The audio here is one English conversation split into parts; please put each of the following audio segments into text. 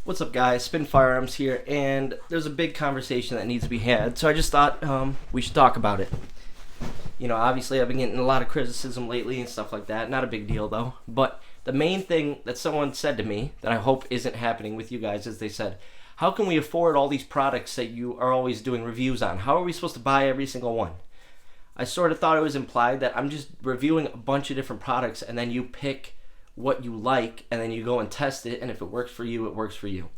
What's up, guys? Spin Firearms here, and there's a big conversation that needs to be had, so I just thought we should talk about it. Obviously, I've been getting a lot of criticism lately and stuff like that. Not a big deal, though. But the main thing that someone said to me that I hope isn't happening with you guys is they said, how can we afford all these products that you are always doing reviews on? How are we supposed to buy every single one? I sort of thought it was implied that I'm just reviewing a bunch of different products, and then you pick what you like, and then you go and test it, and if it works for you, it works for you.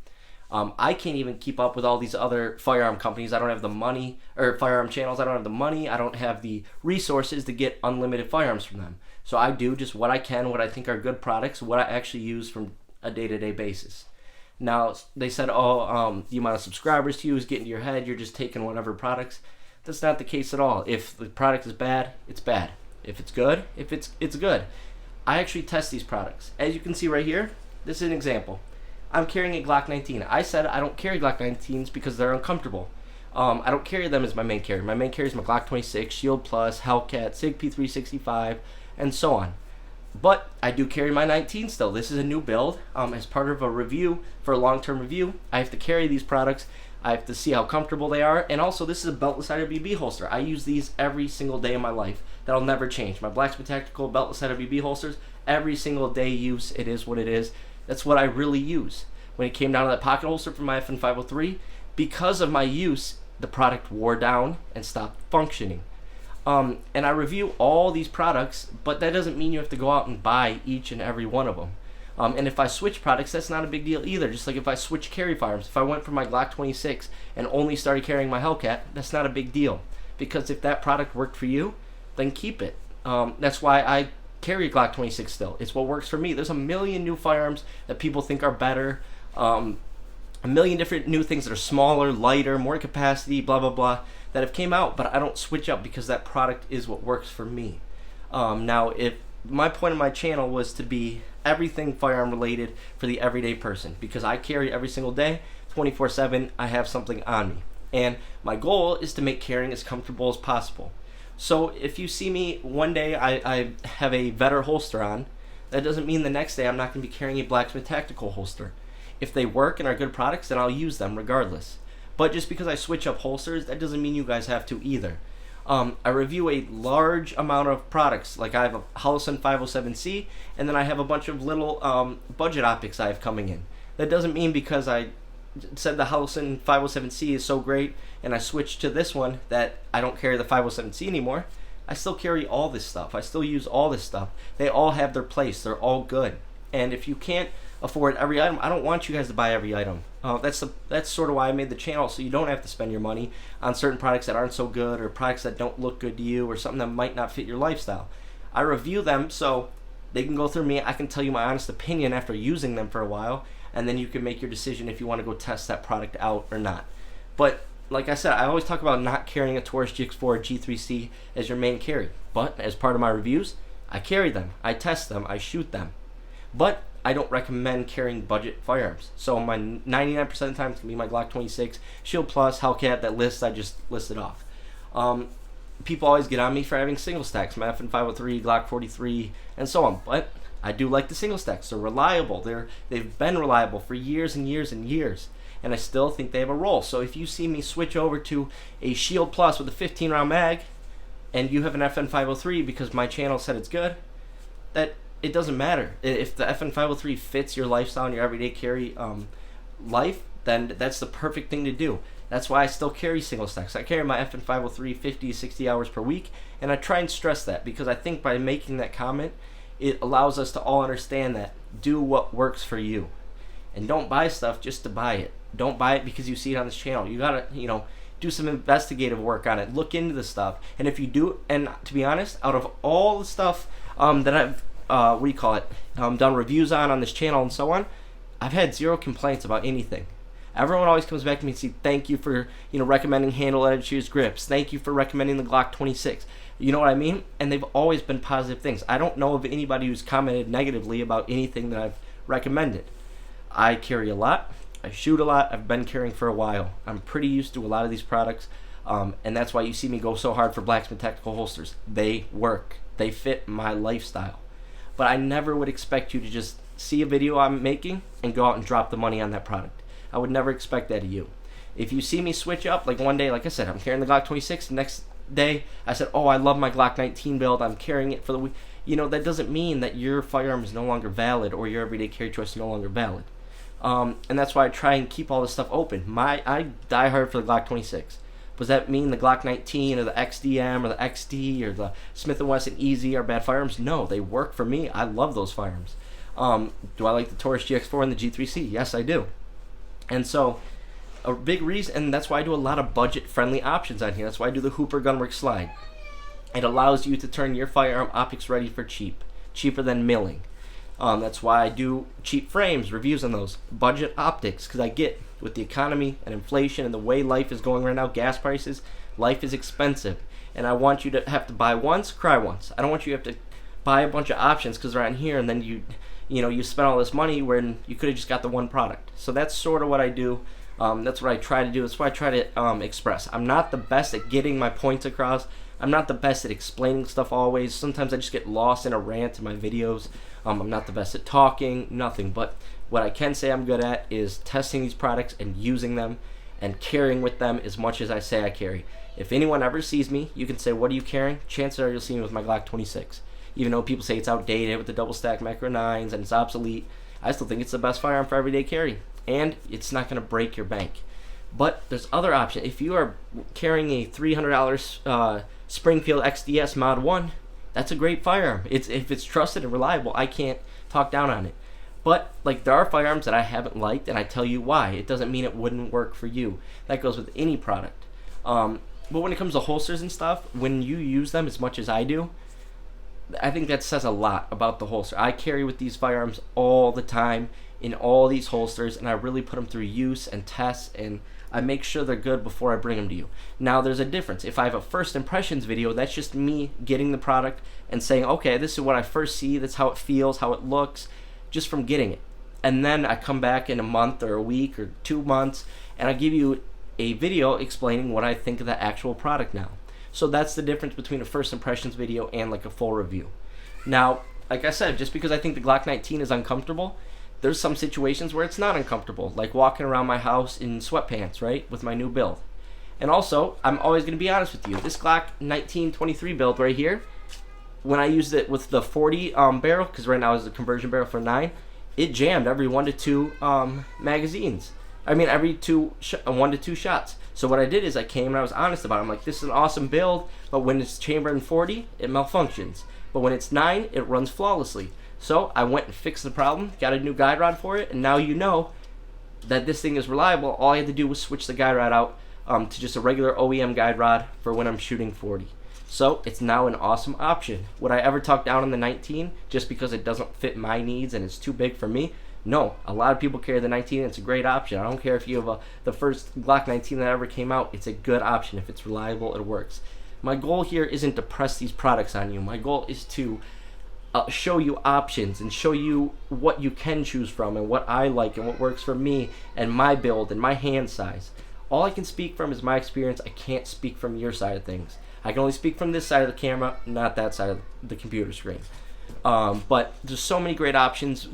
I can't even keep up with all these other firearm companies. I don't have the money, or firearm channels. I don't have the money. I don't have the resources to get unlimited firearms from them. So I do just what I can, what I think are good products, what I actually use from a day-to-day basis. Now, they said, the amount of subscribers to you is getting to your head. You're just taking whatever products. That's not the case at all. If the product is bad, it's bad. If it's good, it's good. I actually test these products. As you can see right here, this is an example. I'm carrying a Glock 19. I said I don't carry Glock 19s because they're uncomfortable. I don't carry them as my main carry. My main carry is my Glock 26, Shield Plus, Hellcat, SIG P365, and so on. But I do carry my 19 still. This is a new build. As part of a review, for a long-term review, I have to carry these products. I have to see how comfortable they are. And also, this is a beltless IWB holster. I use these every single day of my life. That'll never change. My Blacksmith Tactical beltless IWB holsters, every single day use, it is what it is. That's what I really use. When it came down to that pocket holster for my FN503, because of my use, the product wore down and stopped functioning. And I review all these products, but that doesn't mean you have to go out and buy each and every one of them. And if I switch products, that's not a big deal either. Just like if I switch carry firearms, if I went for my Glock 26 and only started carrying my Hellcat, that's not a big deal. Because if that product worked for you, then keep it. That's why I carry a Glock 26 still. It's what works for me. There's a million new firearms that people think are better. A million different new things that are smaller, lighter, more capacity, blah, blah, blah, that have came out. But I don't switch up because that product is what works for me. Now, if my point of my channel was to be everything firearm related for the everyday person, because I carry every single day, 24/7, I have something on me. And my goal is to make carrying as comfortable as possible. So if you see me one day, I have a Vetter holster on, that doesn't mean the next day I'm not going to be carrying a Blacksmith Tactical holster. If they work and are good products, then I'll use them regardless. But just because I switch up holsters, that doesn't mean you guys have to either. I review a large amount of products. Like I have a Holosun 507C, and then I have a bunch of little budget optics I have coming in. That doesn't mean because I said the Holosun 507C is so great and I switched to this one that I don't carry the 507C anymore. I still carry all this stuff. I still use all this stuff. They all have their place. They're all good. And if you can't afford every item, I don't want you guys to buy every item. That's sort of why I made the channel, so you don't have to spend your money on certain products that aren't so good, or products that don't look good to you, or something that might not fit your lifestyle. I review them so they can go through me. I can tell you my honest opinion after using them for a while, and then you can make your decision if you want to go test that product out or not. But like I said, I always talk about not carrying a Taurus GX4 or G3C as your main carry. But as part of my reviews, I carry them, I test them, I shoot them. But I don't recommend carrying budget firearms. So my 99% of the time it's going to be my Glock 26, Shield Plus, Hellcat, that list I just listed off. People always get on me for having single stacks, my FN503, Glock 43, and so on. But I do like the single stacks. They're reliable. They've been reliable for years and years and years. And I still think they have a role. So if you see me switch over to a Shield Plus with a 15-round mag, and you have an FN503 because my channel said it's good, that it doesn't matter. If the FN503 fits your lifestyle and your everyday carry life, then that's the perfect thing to do. That's why I still carry single stacks. I carry my FN503 50 to 60 hours per week, and I try and stress that because I think by making that comment, it allows us to all understand that do what works for you. And don't buy stuff just to buy it. Don't buy it because you see it on this channel. You gotta, do some investigative work on it. Look into the stuff. And if you do, and to be honest, out of all the stuff that I've done reviews on this channel and so on, I've had zero complaints about anything. Everyone always comes back to me and says, thank you for, recommending handle edge grips. Thank you for recommending the Glock 26. You know what I mean? And they've always been positive things. I don't know of anybody who's commented negatively about anything that I've recommended. I carry a lot. I shoot a lot. I've been carrying for a while. I'm pretty used to a lot of these products. And that's why you see me go so hard for Blacksmith Tactical holsters. They work. They fit my lifestyle. But I never would expect you to just see a video I'm making and go out and drop the money on that product. I would never expect that of you. If you see me switch up, like one day, like I said, I'm carrying the Glock 26, the next day I said, oh, I love my Glock 19 build, I'm carrying it for the week. That doesn't mean that your firearm is no longer valid or your everyday carry choice is no longer valid. And that's why I try and keep all this stuff open. I die hard for the Glock 26. Does that mean the Glock 19 or the XDM or the XD or the Smith & Wesson EZ are bad firearms? No, they work for me. I love those firearms. Do I like the Taurus GX4 and the G3C? Yes, I do. And so a big reason, and that's why I do a lot of budget-friendly options on here. That's why I do the Hooper Gunworks slide. It allows you to turn your firearm optics ready for cheaper than milling. That's why I do cheap frames, reviews on those. Budget optics, because I get with the economy and inflation and the way life is going right now, gas prices, life is expensive. And I want you to have to buy once, cry once. I don't want you to have to buy a bunch of options because they're on here and then you spend all this money when you could have just got the one product. So that's sort of what I do. That's what I try to do. That's what I try to express. I'm not the best at getting my points across. I'm not the best at explaining stuff always. Sometimes I just get lost in a rant in my videos. I'm not the best at talking, nothing. But what I can say I'm good at is testing these products and using them and carrying with them as much as I say I carry. If anyone ever sees me, you can say, what are you carrying? Chances are you'll see me with my Glock 26. Even though people say it's outdated with the double stack Macro 9s and it's obsolete, I still think it's the best firearm for everyday carry. And it's not going to break your bank. But there's other options. If you are carrying a $300 Springfield XDS Mod 1, that's a great firearm. If it's trusted and reliable, I can't talk down on it. But there are firearms that I haven't liked, and I tell you why. It doesn't mean it wouldn't work for you. That goes with any product. But when it comes to holsters and stuff, when you use them as much as I do, I think that says a lot about the holster. I carry with these firearms all the time in all these holsters, and I really put them through use and tests, and I make sure they're good before I bring them to you. Now, there's a difference. If I have a first impressions video, that's just me getting the product and saying, okay, this is what I first see, that's how it feels, how it looks, just from getting it. And then I come back in a month or a week or 2 months, and I give you a video explaining what I think of the actual product now. So that's the difference between a first impressions video and a full review. Now, like I said, just because I think the Glock 19 is uncomfortable, there's some situations where it's not uncomfortable, like walking around my house in sweatpants, right, with my new build. And also, I'm always going to be honest with you. This Glock 1923 build right here, when I used it with the 40 barrel, because right now it's a conversion barrel for 9, it jammed every 1 to 2 magazines. I mean, every 1 to 2 shots. So what I did is I came and I was honest about it. I'm like, this is an awesome build, but when it's chambered in 40, it malfunctions. But when it's 9, it runs flawlessly. So I went and fixed the problem, got a new guide rod for it, and now you know that this thing is reliable. All I had to do was switch the guide rod out to just a regular OEM guide rod for when I'm shooting 40. So it's now an awesome option. Would I ever talk down on the 19 just because it doesn't fit my needs and it's too big for me? No. A lot of people carry the 19 and it's a great option. I don't care if you have the first Glock 19 that ever came out. It's a good option. If it's reliable, it works. My goal here isn't to press these products on you. My goal is to show you options and show you what you can choose from and what I like and what works for me and my build and my hand size. All I can speak from is my experience. I can't speak from your side of things. I can only speak from this side of the camera, not that side of the computer screen. But there's so many great options,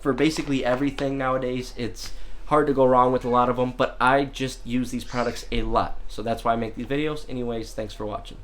for basically everything nowadays. It's hard to go wrong with a lot of them, but I just use these products a lot. So that's why I make these videos. Anyways, thanks for watching.